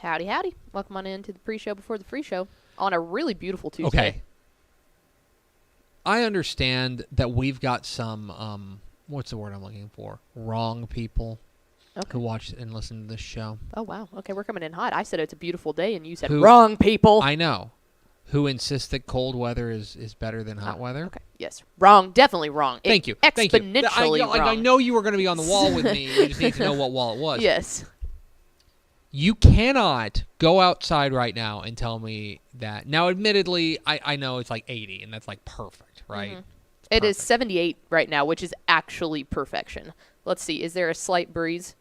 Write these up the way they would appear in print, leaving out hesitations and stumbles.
Howdy, howdy. Welcome on into the pre-show before the free show on a really beautiful Tuesday. Okay. I understand that we've got some, what's the word I'm looking for? Wrong people who watch and listen to this show. Oh, wow. Okay, we're coming in hot. I said it's a beautiful day, and you said Who, wrong people. I know. Who insist that cold weather is better than hot weather. Okay, yes. Wrong. Definitely wrong. Thank you. Exponentially wrong. I know you were going to be on the wall with me. You just need to know what wall it was. Yes. You cannot go outside right now and tell me that. Now, admittedly, I know it's like 80, and that's like perfect, right? Mm-hmm. It is 78 right now, which is actually perfection. Let's see. Is there a slight breeze?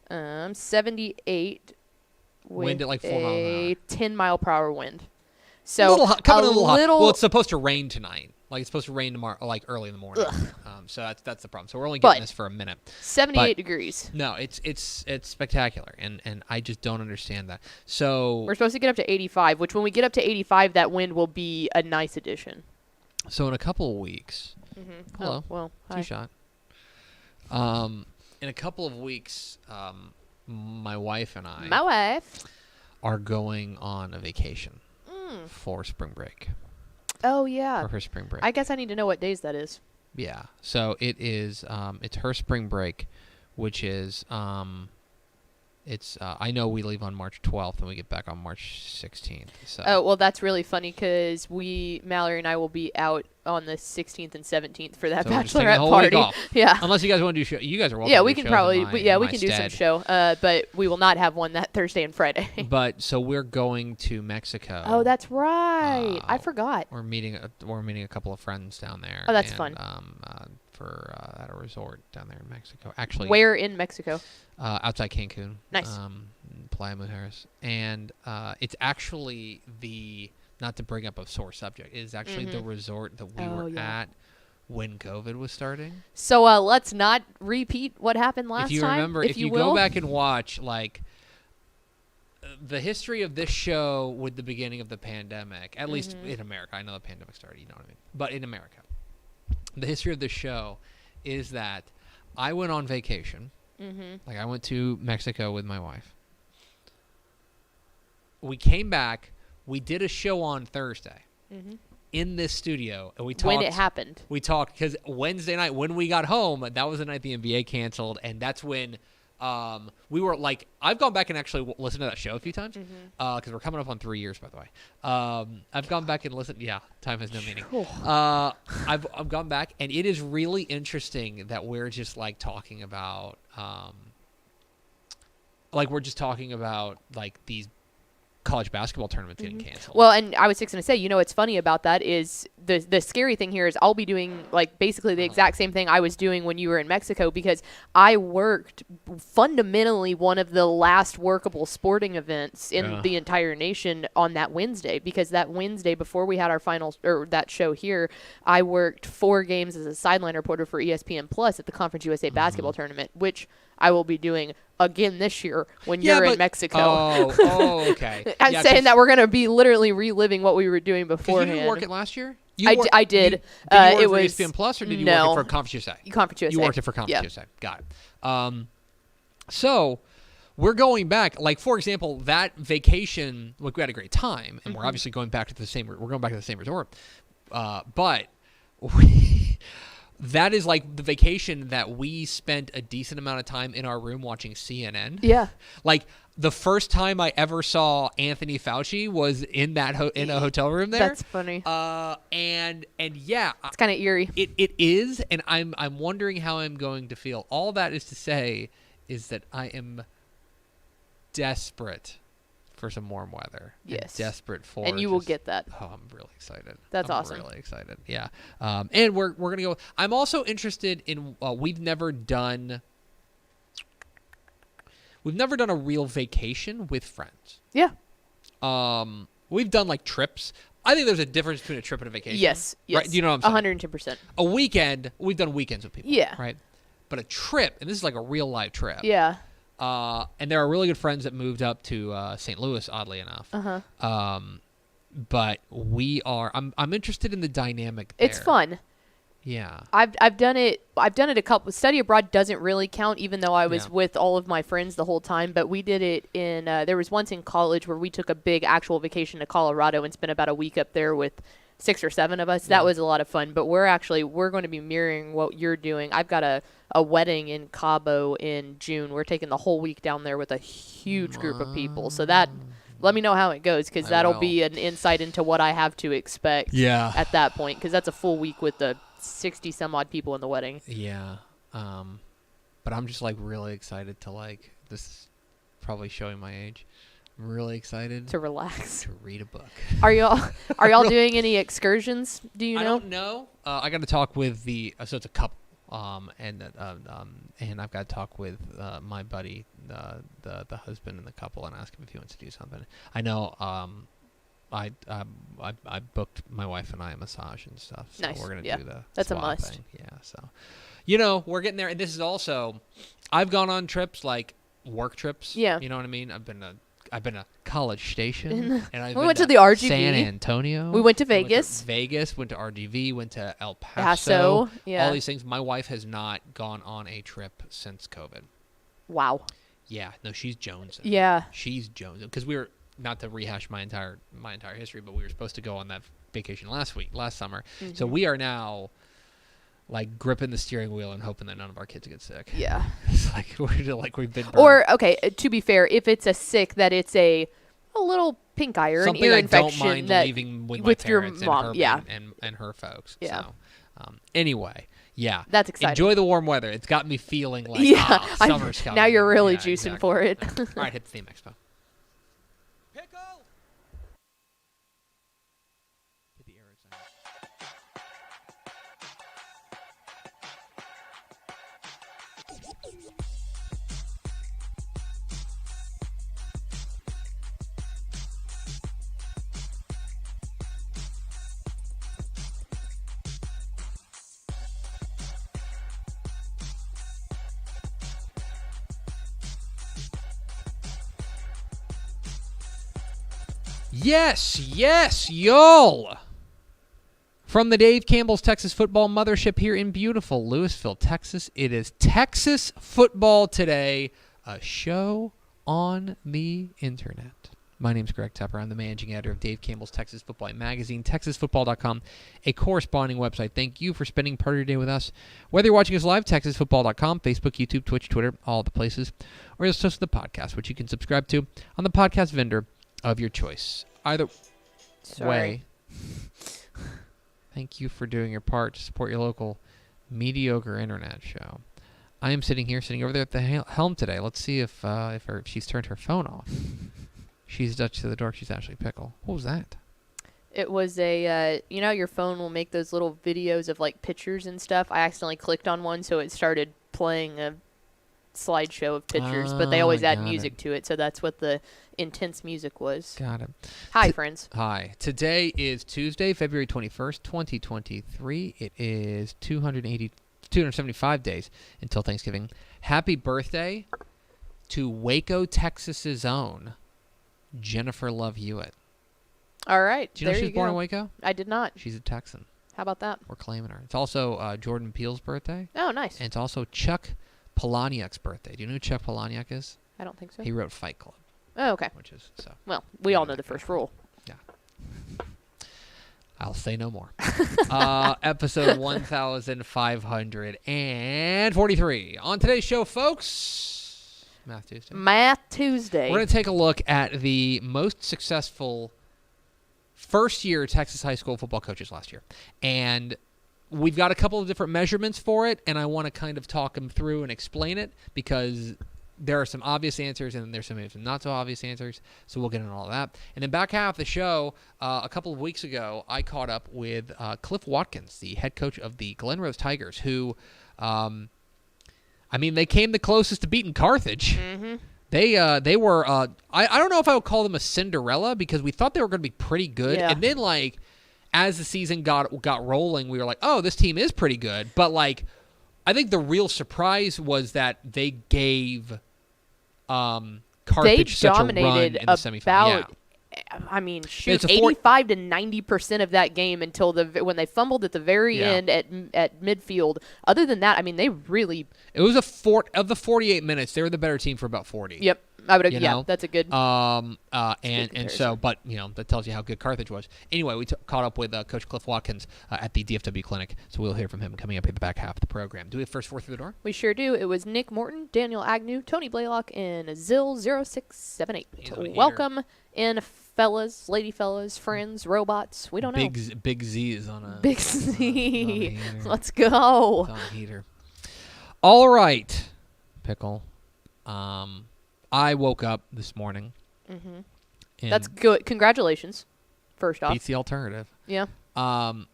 78 wind with at like 4 miles an a hour. 10-mile-per-hour wind. So Coming a little hot. Well, it's supposed to rain tonight. Like, it's supposed to rain tomorrow, like early in the morning. So that's the problem. So we're only getting this for a minute. 78 degrees. No, it's spectacular, and I just don't understand that. So we're supposed to get up to 85, which when we get up to 85, that wind will be a nice addition. So in a couple of weeks, hello, two-shot. In a couple of weeks, my wife and I are going on a vacation for spring break. Oh, yeah. For her spring break. I guess I need to know what days that is. Yeah. So it is, it's her spring break, which is, I know we leave on March 12th and we get back on March 16th. So. Oh, well, that's really funny because Mallory and I will be out on the 16th and 17th for that bachelorette party. Yeah. Unless you guys want to do show. You guys are welcome. Yeah, to we do can shows probably, we can do some show, but we will not have one that Thursday and Friday. But so we're going to Mexico. Oh, that's right. I forgot. We're meeting a couple of friends down there. Oh, that's fun. At a resort down there in Mexico. Actually, where in Mexico? Outside Cancun. Nice. Playa Mujeres. And it's actually not to bring up a sore subject, it is actually the resort that we were at when COVID was starting. So let's not repeat what happened last time. If you remember, if you go back and watch, like, the history of this show with the beginning of the pandemic, at least in America. I know the pandemic started, you know what I mean? But in America, the history of this show is that I went on vacation. Like, I went to Mexico with my wife. We came back. We did a show on Thursday in this studio, and we talked. When it happened. We talked because Wednesday night, when we got home, that was the night the NBA canceled, and that's when we were like, I've gone back and actually listened to that show a few times because we're coming up on 3 years, by the way. I've gone back and listened. Yeah, time has no meaning. I've gone back, and it is really interesting that we're just like talking about, like these college basketball tournaments getting canceled. Well, and I was just going to say, what's funny about that is the scary thing here is I'll be doing like basically the exact same thing I was doing when you were in Mexico, because I worked fundamentally one of the last workable sporting events in the entire nation on that Wednesday, because that Wednesday before we had our final or that show here, I worked 4 games as a sideline reporter for ESPN Plus at the Conference USA basketball tournament, which I will be doing again this year when you're in Mexico. Oh, okay. I'm saying that we're going to be literally reliving what we were doing beforehand. You didn't work it last year? I did. Did you work it for was ESPN Plus, or did you work it for Conference USA? Conference USA. You worked it for Conference USA. Got it. So we're going back. Like, for example, that vacation, look, we had a great time, and we're obviously going back to the same. We're going back to the same resort, but that is like the vacation that we spent a decent amount of time in our room watching CNN. Yeah. Like, the first time I ever saw Anthony Fauci was in that in a hotel room there. That's funny. And yeah, it's kind of eerie. It is, and I'm wondering how I'm going to feel. All that is to say is that I am desperate for some warm weather. Yes. Desperate for. And you will get that. Oh, I'm really excited. That's awesome. I'm really excited. Yeah. And we're gonna go. I'm also interested in. We've never done a real vacation with friends. Yeah. We've done like trips. I think there's a difference between a trip and a vacation. Yes. Right? Do you know what I'm saying? 110%. A weekend, we've done weekends with people. Yeah. Right? But a trip, and this is like a real life trip. Yeah. And there are really good friends that moved up to St. Louis, oddly enough. Uh-huh. But I'm interested in the dynamic there. It's fun. Yeah. I've done it a couple. Study abroad doesn't really count, even though I was Yeah. with all of my friends the whole time. But we did it in. There was once in college where we took a big actual vacation to Colorado and spent about a week up there with 6 or 7 of us. Yeah. That was a lot of fun. But we're going to be mirroring what you're doing. I've got a wedding in Cabo in June. We're taking the whole week down there with a huge group of people. So that. Let me know how it goes, because that'll be an insight into what I have to expect at that point, because that's a full week with the 60 some odd people in the wedding. Yeah. But I'm just like really excited to like, this is probably showing my age. I'm really excited to relax. To read a book. Are y'all doing any excursions? Do you know? I don't know. I got to talk with so it's a couple. And I've got to talk with my buddy, the husband in the couple, and ask him if he wants to do something. I know. I booked my wife and I a massage and stuff. So nice. We're gonna do the that's spa a must. thing. Yeah. So, we're getting there, and this is also. I've gone on trips like work trips. Yeah. You know what I mean? I've been a College Station, and we went to the RGV. San Antonio. We went to Vegas. Went to RGV, went to El Paso. Yeah. All these things. My wife has not gone on a trip since COVID. Wow. Yeah, no, she's jonesing. Yeah. She's jonesing because we were, not to rehash my entire history, but we were supposed to go on that vacation last summer. Mm-hmm. So we are now like gripping the steering wheel and hoping that none of our kids get sick. Yeah. It's like we've been burned. Or okay, to be fair, if it's a sick that it's a little pink eye or something an ear I infection don't mind that leaving with your parents mom, and her folks. Yeah. So, anyway, yeah, that's exciting. Enjoy the warm weather. It's got me feeling like summer's coming. Now you're really juicing exactly. for it. All right, hit the theme expo. Pickle. Hit the arrow sign. Yes, y'all. From the Dave Campbell's Texas Football Mothership here in beautiful Lewisville, Texas, it is Texas Football Today, a show on the internet. My name's Greg Tepper. I'm the managing editor of Dave Campbell's Texas Football magazine, TexasFootball.com, a corresponding website. Thank you for spending part of your day with us. Whether you're watching us live, TexasFootball.com, Facebook, YouTube, Twitch, Twitter, all the places, or you'll listen to the podcast, which you can subscribe to on the podcast vendor of your choice. Either way, thank you for doing your part to support your local mediocre internet show. I am sitting over there at the helm today. Let's see if she's turned her phone off. She's Dutch to the door. She's Ashley Pickle. What was that? It was your phone will make those little videos of like pictures and stuff. I accidentally clicked on one, so it started playing a slideshow of pictures, but they always add music to it, so that's what the intense music was. Got it. Hi, friends. Hi. Today is Tuesday, February 21st, 2023. It is 275 days until Thanksgiving. Happy birthday to Waco, Texas's own Jennifer Love Hewitt. All right. Do you know she was born in Waco? I did not. She's a Texan. How about that? We're claiming her. It's also Jordan Peele's birthday. Oh, nice. And it's also Chuck Palahniuk's birthday. Do you know who Chuck Palahniuk is? I don't think so. He wrote Fight Club. Oh, okay. Which is so. Well, we all know the first rule. Yeah. I'll say no more. Episode 1543. On today's show, folks, Math Tuesday. We're going to take a look at the most successful first-year Texas high school football coaches last year. And we've got a couple of different measurements for it, and I want to kind of talk them through and explain it because there are some obvious answers and there's some not so obvious answers, so we'll get into all of that. And then back half the show, a couple of weeks ago, I caught up with Cliff Watkins, the head coach of the Glen Rose Tigers, who, they came the closest to beating Carthage. Mm-hmm. They were, I don't know if I would call them a Cinderella because we thought they were going to be pretty good. Yeah. And then, as the season got rolling, we were like, oh, this team is pretty good. But, I think the real surprise was that they gave Carthage such a run in the semifinal. I mean, shoot, It's a 85 to 90% of that game until when they fumbled at the very Yeah. end at midfield. Other than that, I mean, they really. It was of the 48 minutes, they were the better team for about 40. Yep, I would. You Yeah, know? that's a good. And comparison. so, but that tells you how good Carthage was. Anyway, we caught up with Coach Cliff Watkins at the DFW clinic, so we'll hear from him coming up in the back half of the program. Do we have first four through the door? We sure do. It was Nick Morton, Daniel Agnew, Tony Blaylock, and Zill0678. He's on a heater. Welcome in, fellas, lady fellas, friends, robots. We don't know. Big Z is on a Big on Z. a heater. Let's go. It's on a heater. All right, Pickle. I woke up this morning. Mm-hmm. And That's good. Congratulations. First off. beats the alternative. Yeah. And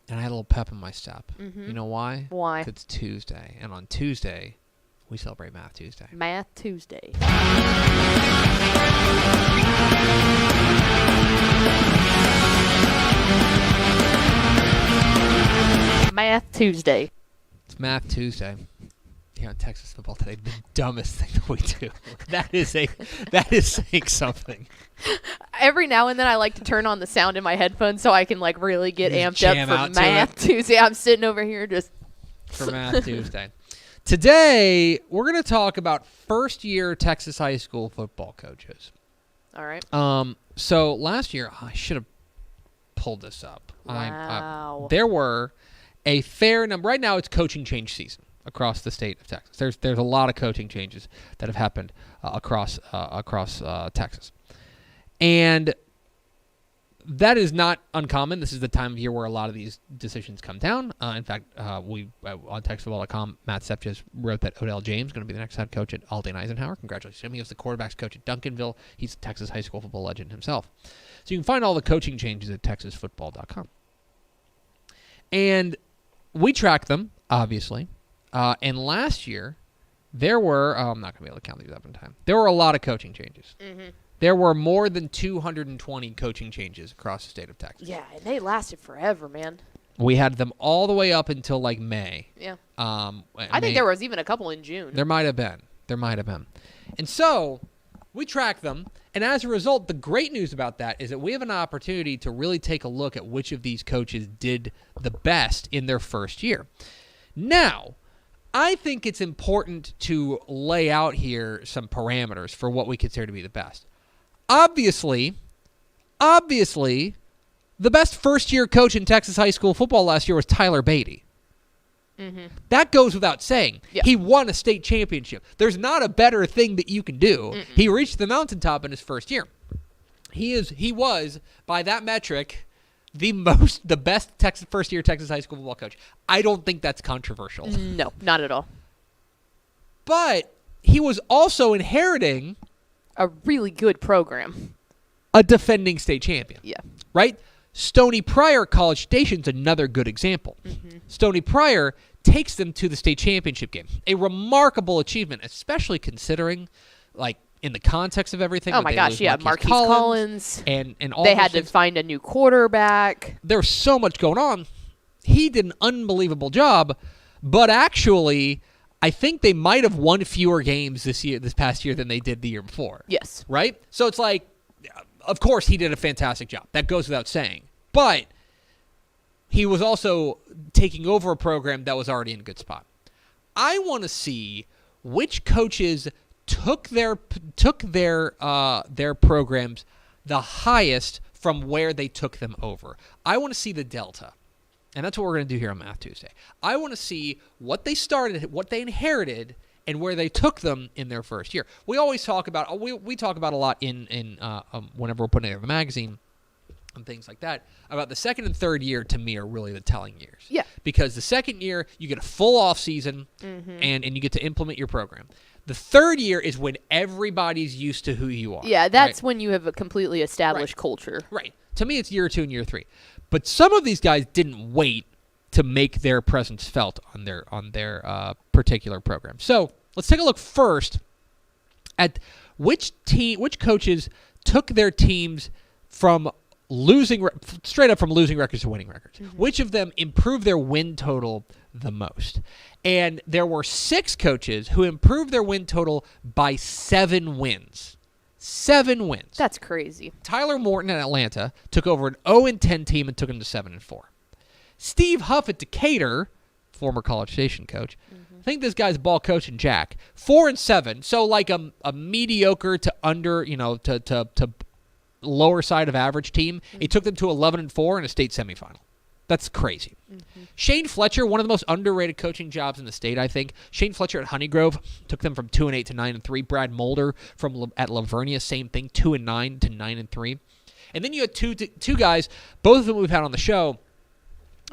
I had a little pep in my step. Mm-hmm. You know why? Why? 'Cause it's Tuesday, and on Tuesday, we celebrate Math Tuesday. Math Tuesday. Math Tuesday. It's Math Tuesday here on Texas Football Today. The dumbest thing that we do. That is saying something. Every now and then I like to turn on the sound in my headphones so I can like really get Just amped jam up out for to Math Tuesday. I'm sitting over here just For Math Tuesday. Today, we're going to talk about first-year Texas high school football coaches. all right. So last year, I should have pulled this up. Wow. There were a fair number. Right now, it's coaching change season across the state of Texas. There's a lot of coaching changes that have happened across Texas, and that is not uncommon. This is the time of year where a lot of these decisions come down. In fact, we on TexasFootball.com, Matt Sepp just wrote that Odell James is going to be the next head coach at Aldine Eisenhower. Congratulations to him. He was the quarterbacks coach at Duncanville. He's a Texas high school football legend himself. So you can find all the coaching changes at TexasFootball.com. And we track them, obviously. And last year, there were, I'm not going to be able to count these up in time. There were a lot of coaching changes. Mm-hmm. There were more than 220 coaching changes across the state of Texas. Yeah, and they lasted forever, man. We had them all the way up until like May. Yeah. I think there was even a couple in June. There might have been. And so we track them. And as a result, the great news about that is that we have an opportunity to really take a look at which of these coaches did the best in their first year. Now, I think it's important to lay out here some parameters for what we consider to be the best. Obviously, the best first-year coach in Texas high school football last year was Tyler Beatty. Mm-hmm. That goes without saying. Yeah. He won a state championship. There's not a better thing that you can do. Mm-mm. He reached the mountaintop in his first year. He was, by that metric, the best first-year Texas high school football coach. I don't think that's controversial. No, not at all. But he was also inheriting A really good program. a defending state champion. Yeah. Right? Stony Pryor College Station's another good example. Mm-hmm. Stony Pryor takes them to the state championship game. A remarkable achievement, especially considering, like, in the context of everything. Oh my gosh, yeah, Marquise Collins. And all They those had to things. find a new quarterback. There's so much going on. He did an unbelievable job, but actually, I think they might have won fewer games this past year than they did the year before. Yes. Right? So it's like, of course he did a fantastic job. That goes without saying. But he was also taking over a program that was already in a good spot. I want to see which coaches took their programs the highest from where they took them over. I want to see the delta. And that's what we're going to do here on Math Tuesday. I want to see what they started, what they inherited, and where they took them in their first year. We always talk about we talk about a lot in whenever we're putting together the magazine and things like that about the second and third year. To me, are really the telling years. Yeah. Because the second year you get a full off season Mm-hmm. and you get to implement your program. The third year is when everybody's used to who you are. Yeah, that's right? when you have a completely established culture. Right. To me, it's year 2 and year 3. But some of these guys didn't wait to make their presence felt on their particular program. So let's take a look first at which coaches took their teams from straight up from losing records to winning records. Mm-hmm. Which of them improved their win total the most? And there were 6 coaches who improved their win total by 7 wins. 7 wins. That's crazy. Tyler Morton at Atlanta took over an 0-10 team and took them to 7-4. Steve Huff at Decatur, former College Station coach, I think this guy's ball coach and Jack, 4-7. So like a mediocre to under, to lower side of average team. He took them to 11-4 in a state semifinal. That's crazy. Shane Fletcher, one of the most underrated coaching jobs in the state, I think. Shane Fletcher at Honeygrove took them from 2-8 to 9-3. Brad Mulder at Lavernia, same thing, 2-9 to 9-3. And then you had two guys, both of them we've had on the show,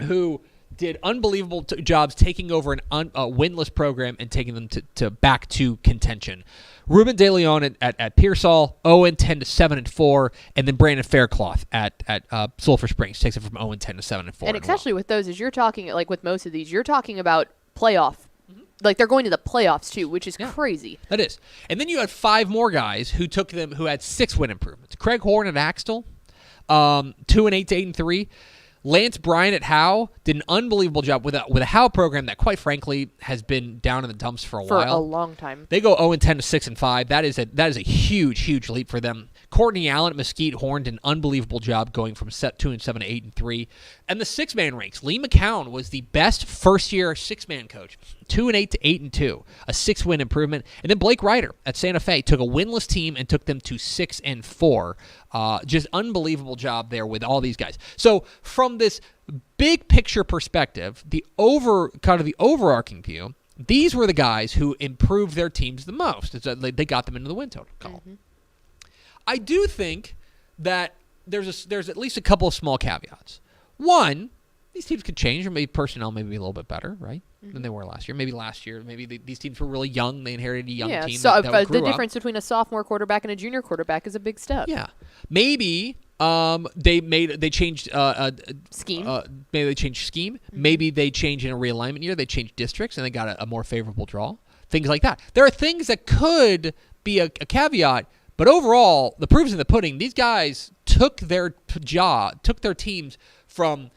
who did unbelievable jobs taking over a winless program and taking them to back to contention. Ruben De Leon at Pearsall, 0-10 to 7-4, and then Brandon Faircloth at Sulphur Springs takes it from 0-10 to 7-4. And especially with those, is you're talking, like with most of these, you're talking about playoff. Like they're going to the playoffs too, which is crazy. That is. And then you had 5 more guys who had 6 win improvements. Craig Horn at Axtell, 2-8 to 8-3. Lance Bryan at Howe did an unbelievable job with a Howe program that, quite frankly, has been down in the dumps for a while. For a long time. They go 0-10 to 6-5. That is a huge, huge leap for them. Courtney Allen at Mesquite Horn did an unbelievable job going from 2-7 to 8-3. And the 6-man ranks. Lee McCown was the best first-year 6-man coach. 2-8 to 8-2, a 6-win improvement. And then Blake Ryder at Santa Fe took a winless team and took them to 6-4. Just unbelievable job there with all these guys. So from this big picture perspective, the overarching view, these were the guys who improved their teams the most. They got them into the win total column. I do think that there's at least a couple of small caveats. One, these teams could change, or maybe personnel may be a little bit better, right, than they were last year. Maybe these teams were really young. They inherited a young team. So that grew the difference between a sophomore quarterback and a junior quarterback is a big step. Yeah, maybe they changed scheme. Maybe they changed scheme. Maybe they changed in a realignment year. They changed districts and they got a more favorable draw. Things like that. There are things that could be a caveat. But overall, the proof's in the pudding. These guys took their teams from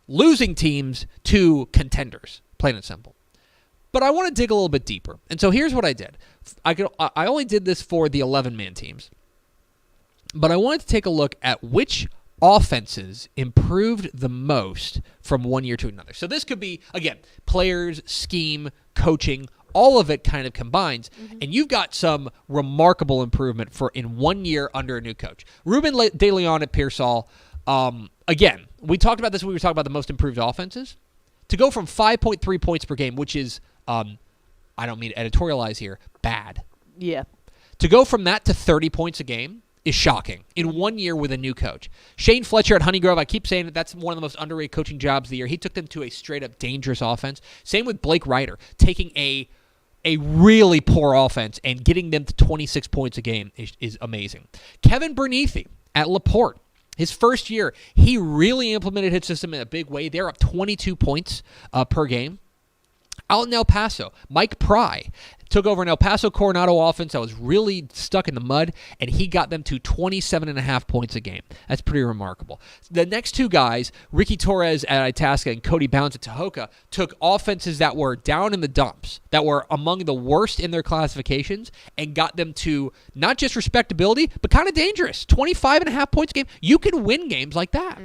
losing teams to contenders, plain and simple. But I want to dig a little bit deeper. And so here's what I did. I only did this for the 11-man teams. But I wanted to take a look at which offenses improved the most from one year to another. So this could be, again, players, scheme, coaching, all of it kind of combines, and you've got some remarkable improvement in 1 year under a new coach. Ruben De Leon at Pearsall, again, we talked about this when we were talking about the most improved offenses. To go from 5.3 points per game, which is, I don't mean to editorialize here, bad. Yeah. To go from that to 30 points a game is shocking in 1 year with a new coach. Shane Fletcher at Honeygrove, I keep saying that's one of the most underrated coaching jobs of the year. He took them to a straight-up dangerous offense. Same with Blake Ryder, taking a really poor offense and getting them to 26 points a game is amazing. Kevin Bernithi at LaPorte, his first year, he really implemented his system in a big way. They're up 22 points per game. Out in El Paso, Mike Pry took over an El Paso Coronado offense that was really stuck in the mud, and he got them to 27.5 points a game. That's pretty remarkable. The next two guys, Ricky Torres at Itasca and Cody Bounds at Tahoka, took offenses that were down in the dumps, that were among the worst in their classifications, and got them to not just respectability, but kind of dangerous. 25.5 points a game. You can win games like that.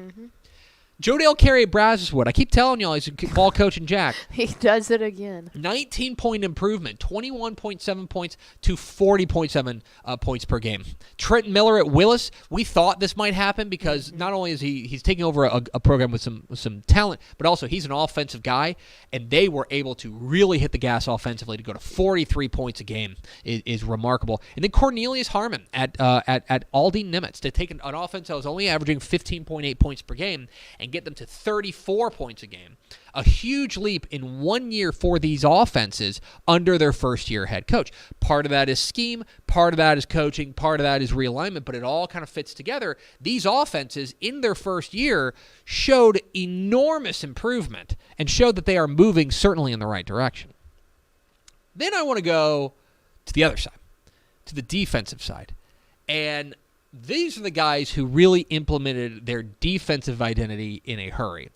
Joe Dale Carey at Brazoswood. I keep telling y'all he's a ball coach and Jack. He does it again. 19-point improvement, 21.7 points to 40.7 points per game. Trent Miller at Willis. We thought this might happen because not only is he's taking over a program with some talent, but also he's an offensive guy, and they were able to really hit the gas offensively to go to 43 points a game is remarkable. And then Cornelius Harmon at Aldine Nimitz to take an offense that was only averaging 15.8 points per game and get them to 34 points a game. A huge leap in 1 year for these offenses under their first-year head coach. Part of that is scheme, part of that is coaching, part of that is realignment, but it all kind of fits together. These offenses in their first year showed enormous improvement and showed that they are moving certainly in the right direction. Then I want to go to the other side, to the defensive side. And these are the guys who really implemented their defensive identity in a hurry.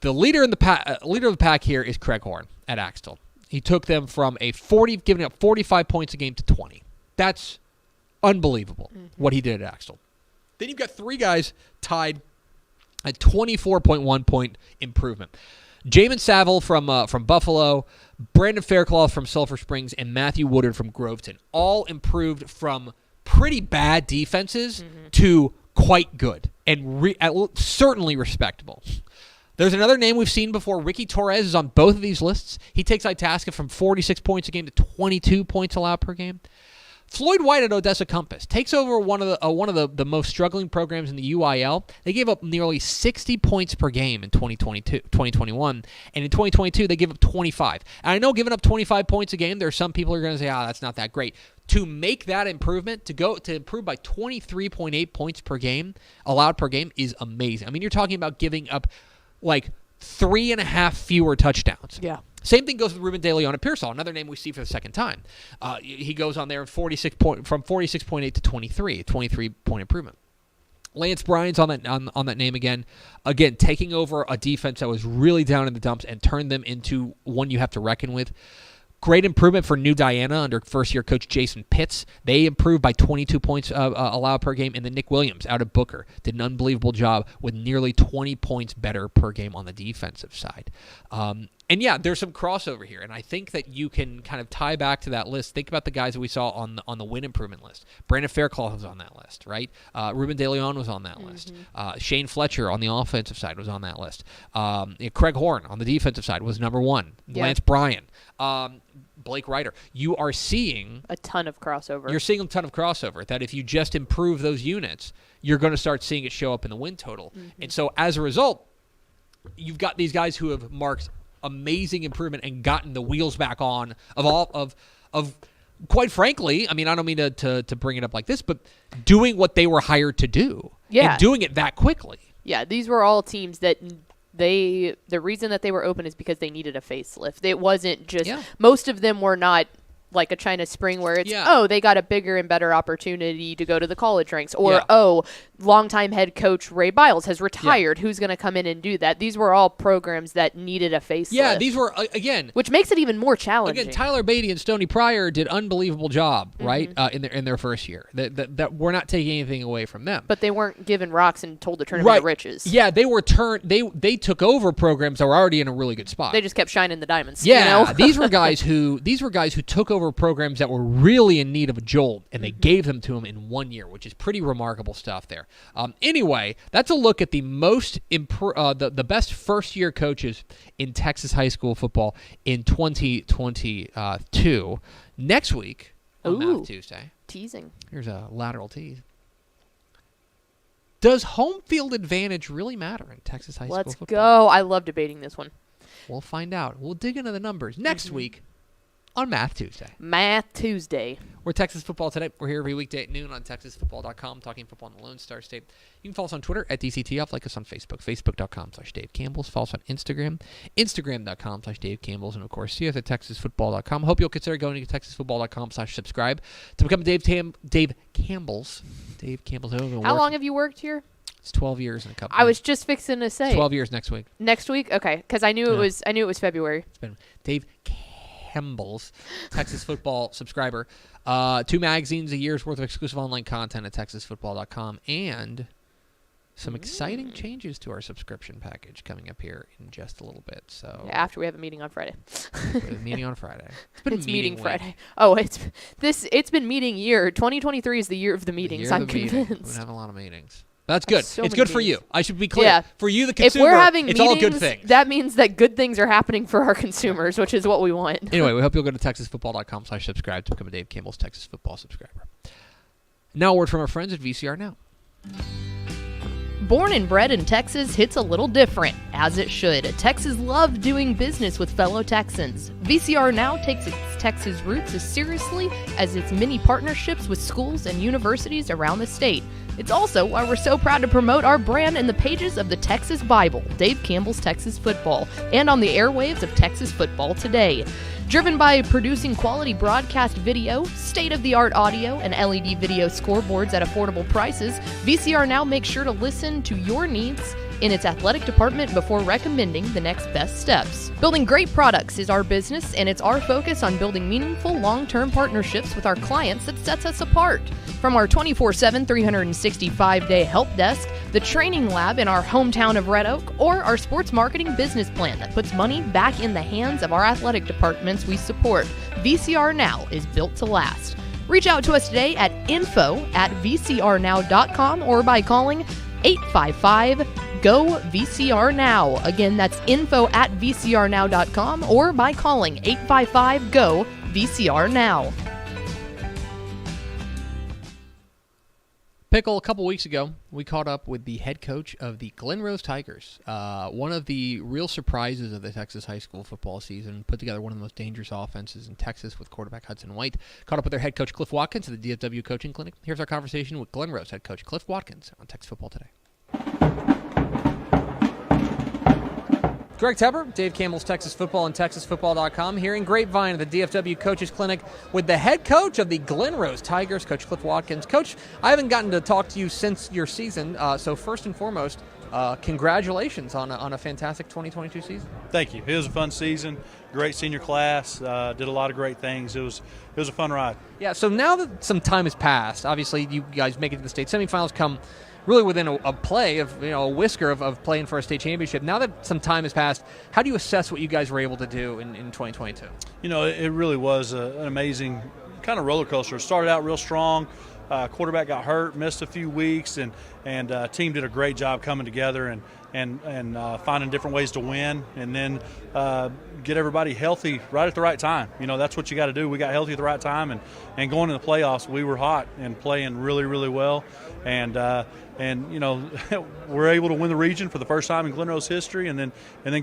The leader of the pack here is Craig Horn at Axtell. He took them from giving up 45 points a game to 20. That's Unbelievable what he did at Axtell. Then you've got 3 guys tied at 24.1 point improvement. Jamin Saville from Buffalo, Brandon Faircloth from Sulphur Springs, and Matthew Woodard from Groveton all improved from pretty bad defenses to quite good and certainly respectable. There's another name we've seen before. Ricky Torres is on both of these lists. He takes Itasca from 46 points a game to 22 points allowed per game. Floyd White at Odessa Compass takes over one of the most struggling programs in the UIL. They gave up nearly 60 points per game in 2021, and in 2022 they give up 25. And I know giving up 25 points a game, there are some people who are going to say, that's not that great. To make that improvement, to improve by 23.8 points per game, allowed per game, is amazing. I mean, you're talking about giving up like 3.5 fewer touchdowns. Yeah. Same thing goes with Ruben De Leon at Pearsall, another name we see for the second time. He goes on there from 46.8 to 23, a 23-point improvement. Lance Bryan's on that name again. Again, taking over a defense that was really down in the dumps and turned them into one you have to reckon with. Great improvement for New Diana under first-year coach Jason Pitts. They improved by 22 points allowed per game. And then Nick Williams out of Booker did an unbelievable job with nearly 20 points better per game on the defensive side. And yeah, there's some crossover here, and I think that you can kind of tie back to that list. Think about the guys that we saw on the win improvement list. Brandon Faircloth was on that list, right? Ruben De Leon was on that list. Shane Fletcher on the offensive side was on that list. Craig Horn on the defensive side was number 1. Yeah. Lance Bryan. Blake Ryder. You are seeing a ton of crossover. You're seeing a ton of crossover, that if you just improve those units, you're going to start seeing it show up in the win total. And so as a result, you've got these guys who have marked amazing improvement and gotten the wheels back on of quite frankly, I mean, I don't mean to bring it up like this, but doing what they were hired to do. Yeah. And doing it that quickly. Yeah, these were all teams that the reason that they were open is because they needed a facelift. It wasn't just most of them were not like a China Spring where it's, they got a bigger and better opportunity to go to the college ranks. Or, longtime head coach Ray Biles has retired. Who's going to come in and do that? These were all programs that needed a facelift. Yeah, these were, again. Which makes it even more challenging. Again, Tyler Beatty and Stoney Pryor did unbelievable job, right, in their first year. That we're not taking anything away from them. But they weren't given rocks and told to turn them into riches. Yeah, they were they took over programs that were already in a really good spot. They just kept shining the diamonds. Yeah, you know? these were guys who took over programs that were really in need of a jolt, and they gave them to them in 1 year, which is pretty remarkable stuff there. Anyway, that's a look at the the best first-year coaches in Texas high school football in 2022. Next week on Math Tuesday. Teasing. Here's a lateral tease. Does home field advantage really matter in Texas high school football? Let's go. I love debating this one. We'll find out. We'll dig into the numbers next week on Math Tuesday. Math Tuesday. We're Texas Football Today. We're here every weekday at noon on TexasFootball.com, talking football in the Lone Star State. You can follow us on Twitter at DCTF, like us on Facebook, Facebook.com/Dave Campbell's. Follow us on Instagram, Instagram.com/Dave Campbell's, and of course, see us at TexasFootball.com. Hope you'll consider going to TexasFootball.com/subscribe to become Dave Campbell's. Dave Campbell's. How long have you worked here? It's 12 years and a couple. I was just fixing to say 12 years next week. Next week, okay, because I knew it was February. It's been Dave Campbell's Texas Football subscriber. 2 magazines a year's worth of exclusive online content at TexasFootball.com, and some exciting changes to our subscription package coming up here in just a little bit. So after we have a meeting on Friday. Meeting on Friday. It's meeting Friday. Oh, it's been meeting year. 2023 is the year of the meetings. I'm convinced. We're gonna have a lot of meetings. That's good. So it's good for you. I should be clear. Yeah. For you, the consumer, if we're having it's meetings, all good things. That means that good things are happening for our consumers, which is what we want. Anyway, we hope you'll go to TexasFootball.com/subscribe to become a Dave Campbell's Texas Football subscriber. Now a word from our friends at VCR Now. Born and bred in Texas hits a little different, as it should. Texas loves doing business with fellow Texans. VCR Now takes its Texas roots as seriously as its many partnerships with schools and universities around the state. It's also why we're so proud to promote our brand in the pages of the Texas Bible, Dave Campbell's Texas Football, and on the airwaves of Texas Football Today. Driven by producing quality broadcast video, state-of-the-art audio, and LED video scoreboards at affordable prices, VCR Now makes sure to listen to your needs in its athletic department before recommending the next best steps. Building great products is our business, and it's our focus on building meaningful long-term partnerships with our clients that sets us apart. From our 24/7, 365-day help desk, the training lab in our hometown of Red Oak, or our sports marketing business plan that puts money back in the hands of our athletic departments we support, VCR Now is built to last. Reach out to us today at info@vcrnow.com or by calling 855-GO-VCR-NOW. Again, that's info@vcrnow.com or by calling 855-GO-VCR-NOW. Pickle, a couple weeks ago, we caught up with the head coach of the Glen Rose Tigers. One of the real surprises of the Texas high school football season, put together one of the most dangerous offenses in Texas with quarterback Hudson White. Caught up with their head coach, Cliff Watkins, at the DFW Coaching Clinic. Here's our conversation with Glen Rose head coach Cliff Watkins on Texas Football Today. Greg Tepper, Dave Campbell's Texas Football and TexasFootball.com, here in Grapevine at the DFW Coaches Clinic with the head coach of the Glen Rose Tigers, Coach Cliff Watkins. Coach, I haven't gotten to talk to you since your season, so first and foremost, congratulations on a fantastic 2022 season. Thank you. It was a fun season, great senior class, did a lot of great things. It was a fun ride. Yeah, so now that some time has passed, obviously you guys make it to the state semifinals, come really within a play of, a whisker of playing for a state championship. Now that some time has passed, how do you assess what you guys were able to do in 2022? It really was an amazing kind of roller coaster. It started out real strong. Quarterback got hurt, missed a few weeks, and team did a great job coming together and finding different ways to win, and then get everybody healthy right at the right time. That's what you got to do. We got healthy at the right time, and going to the playoffs, we were hot and playing really, really well, and we're able to win the region for the first time in Glen Rose history, and then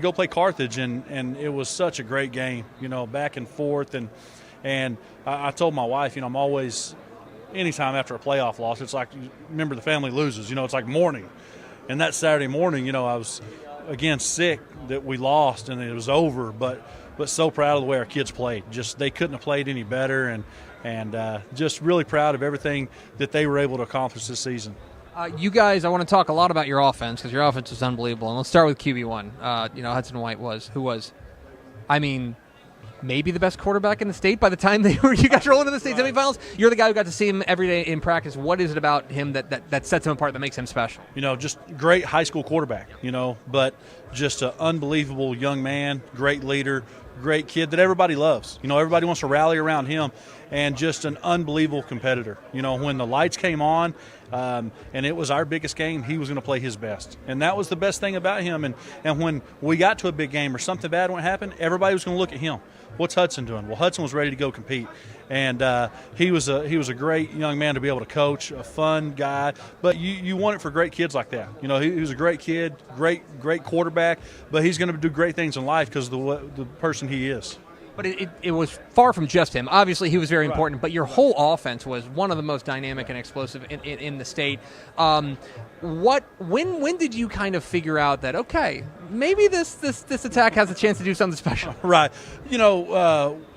go play Carthage, and it was such a great game, back and forth, and I told my wife, I'm always, anytime after a playoff loss, it's like, remember the family loses, it's like morning. And that Saturday morning, I was, again, sick that we lost and it was over, but so proud of the way our kids played. Just, they couldn't have played any better, and just really proud of everything that they were able to accomplish this season. You guys, I want to talk a lot about your offense because your offense was unbelievable. And let's start with QB1. Hudson White was, maybe the best quarterback in the state by the time you guys roll into the state semifinals. You're the guy who got to see him every day in practice. What is it about him that sets him apart, that makes him special? Just great high school quarterback, but just an unbelievable young man, great leader, great kid that everybody loves. Everybody wants to rally around him, and just an unbelievable competitor. When the lights came on and it was our biggest game, he was going to play his best. And that was the best thing about him. And when we got to a big game or something bad went happen, everybody was going to look at him. What's Hudson doing? Well, Hudson was ready to go compete, and he was a great young man to be able to coach, a fun guy. But you want it for great kids like that. He was a great kid, great quarterback, but he's going to do great things in life because of the person he is. But it was far from just him. Obviously, he was very important, but your whole offense was one of the most dynamic and explosive in the state. When did you kind of figure out that, okay, maybe this attack has a chance to do something special? Right.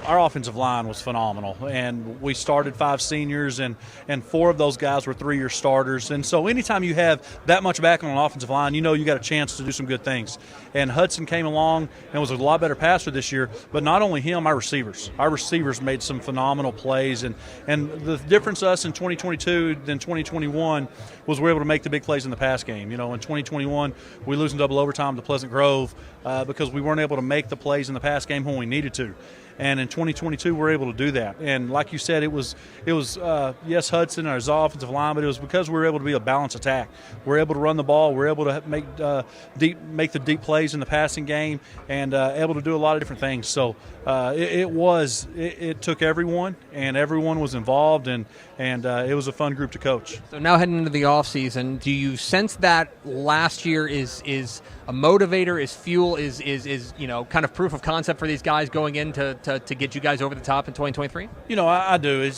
Our offensive line was phenomenal, and we started 5 seniors, and 4 of those guys were 3-year starters. And so anytime you have that much back on an offensive line, you got a chance to do some good things. And Hudson came along and was a lot better passer this year, but not only him, our receivers made some phenomenal plays, and the difference us in 2022 than 2021 was we're able to make the big plays in the pass game. In 2021 we lose in double overtime to Pleasant Grove because we weren't able to make the plays in the pass game when we needed to. And in 2022, we're able to do that. And like you said, it was yes, Hudson and his offensive line, but it was because we were able to be a balanced attack. We're able to run the ball. We're able to make the deep plays in the passing game, and able to do a lot of different things. So it took everyone, and everyone was involved, and it was a fun group to coach. So now heading into the offseason, do you sense that last year is a motivator, is fuel, is kind of proof of concept for these guys going in to get you guys over the top in 2023? I do.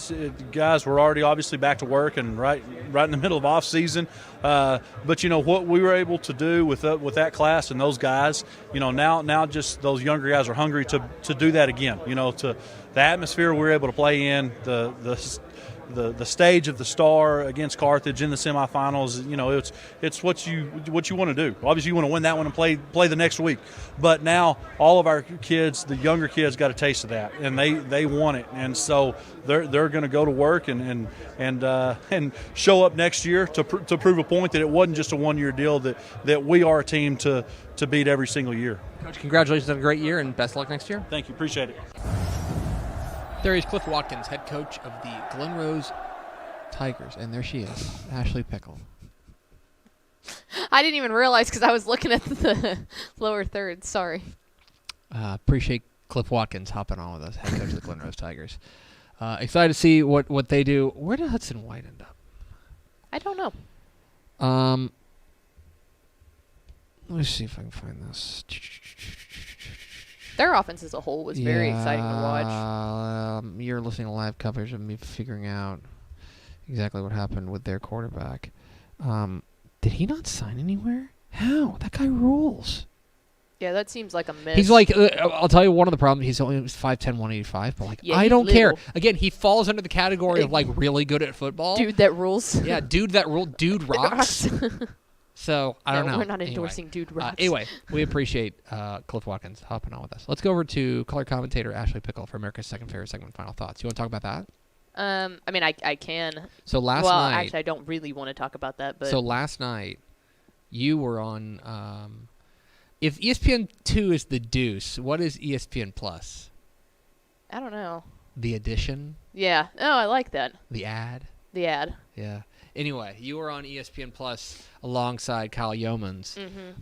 Guys were already obviously back to work and right in the middle of off season. But what we were able to do with that class and those guys, now just those younger guys are hungry to do that again. the atmosphere we were able to play in, the stage of the Star against Carthage in the semifinals, it's what you want to do. Obviously, you want to win that one and play the next week. But now all of our kids, the younger kids, got a taste of that, and they want it, and so they're going to go to work and show up next year to prove a point that it wasn't just a one-year deal, that we are a team to beat every single year. Coach, congratulations on a great year and best luck next year. Thank you, appreciate it. There is Cliff Watkins, head coach of the Glen Rose Tigers, and there she is, Ashley Pickle. I didn't even realize because I was looking at the lower third. Sorry. Appreciate Cliff Watkins hopping on with us, head coach of the Glen Rose Tigers. Excited to see what they do. Where did Hudson White end up? I don't know. Let me see if I can find this. Their offense as a whole was very exciting to watch. You're listening to live coverage of me figuring out exactly what happened with their quarterback. Did he not sign anywhere? How? That guy rules. Yeah, that seems like a miss. He's like, I'll tell you one of the problems. He's only 5'10", 185, but like, yeah, I don't little. care. Again, he falls under the category of like really good at football. Dude that rules. Yeah, dude that rule. Dude rocks. So, I don't know. We're not endorsing Dude Rocks. Anyway, we appreciate Cliff Watkins hopping on with us. Let's go over to color commentator Ashley Pickle for America's Second Favorite Segment Final Thoughts. You want to talk about that? I mean, I can. So last well, night... actually, I don't really want to talk about that. But so last night, you were on... if ESPN2 is the deuce, what is ESPN Plus? I don't know. The edition? Yeah. Oh, I like that. The ad? The ad. Yeah. Anyway, you were on ESPN Plus alongside Kyle Yeomans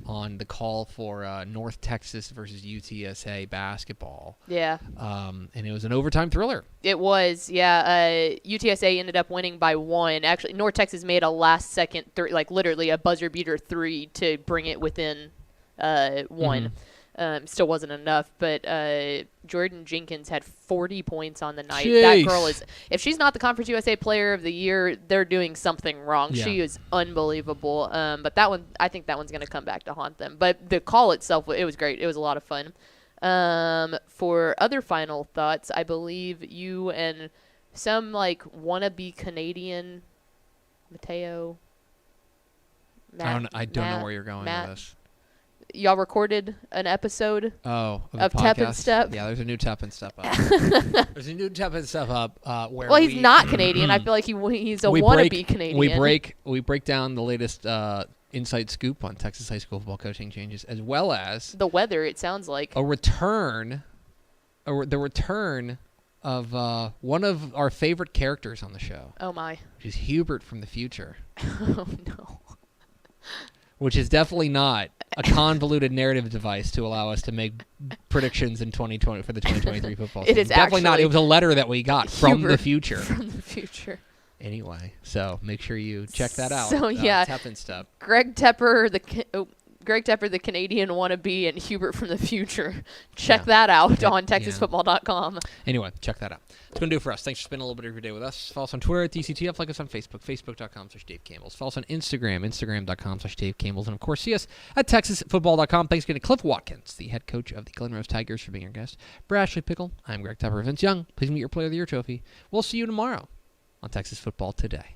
on the call for North Texas versus UTSA basketball. Yeah. And it was an overtime thriller. It was, yeah. UTSA ended up winning by 1. Actually, North Texas made a last-second, like literally a buzzer-beater 3 to bring it within 1. Still wasn't enough, but Jordan Jenkins had 40 points on the night. Jeez. That girl is, if she's not the Conference USA Player of the Year, they're doing something wrong. Yeah. She is unbelievable. But that one, I think that one's going to come back to haunt them. But the call itself, it was great. It was a lot of fun. For other final thoughts, I believe you and some like wannabe Canadian, Mateo. I don't know where you're going with this. Y'all recorded an episode of Tep and Step. Yeah, there's a new Tep and Step up. There's a new Tep and Step up where well, he's not Canadian. I feel like he's a wannabe Canadian. We break down the latest inside scoop on Texas high school football coaching changes, as well as the weather. It sounds like the return of one of our favorite characters on the show. Oh my! Which is Hubert from the future. Oh no! Which is definitely not a convoluted narrative device to allow us to make predictions in 2020 for the 2023 football season. It is definitely not. actually It was a letter that we got from the Hubert future. From the future. Anyway, so make sure you check that out. So yeah, Tep and Step. Greg Tepper, the Canadian wannabe, and Hubert from the future. Check that out on TexasFootball.com. Anyway, check that out. That's going to do it for us. Thanks for spending a little bit of your day with us. Follow us on Twitter at DCTF. Like us on Facebook, Facebook.com/Dave Campbell's. Follow us on Instagram, Instagram.com/Dave Campbell's. And, of course, see us at TexasFootball.com. Thanks again to Cliff Watkins, the head coach of the Glen Rose Tigers, for being our guest. For Ashley Pickle, I'm Greg Tepper. Vince Young, please meet your Player of the Year trophy. We'll see you tomorrow on Texas Football Today.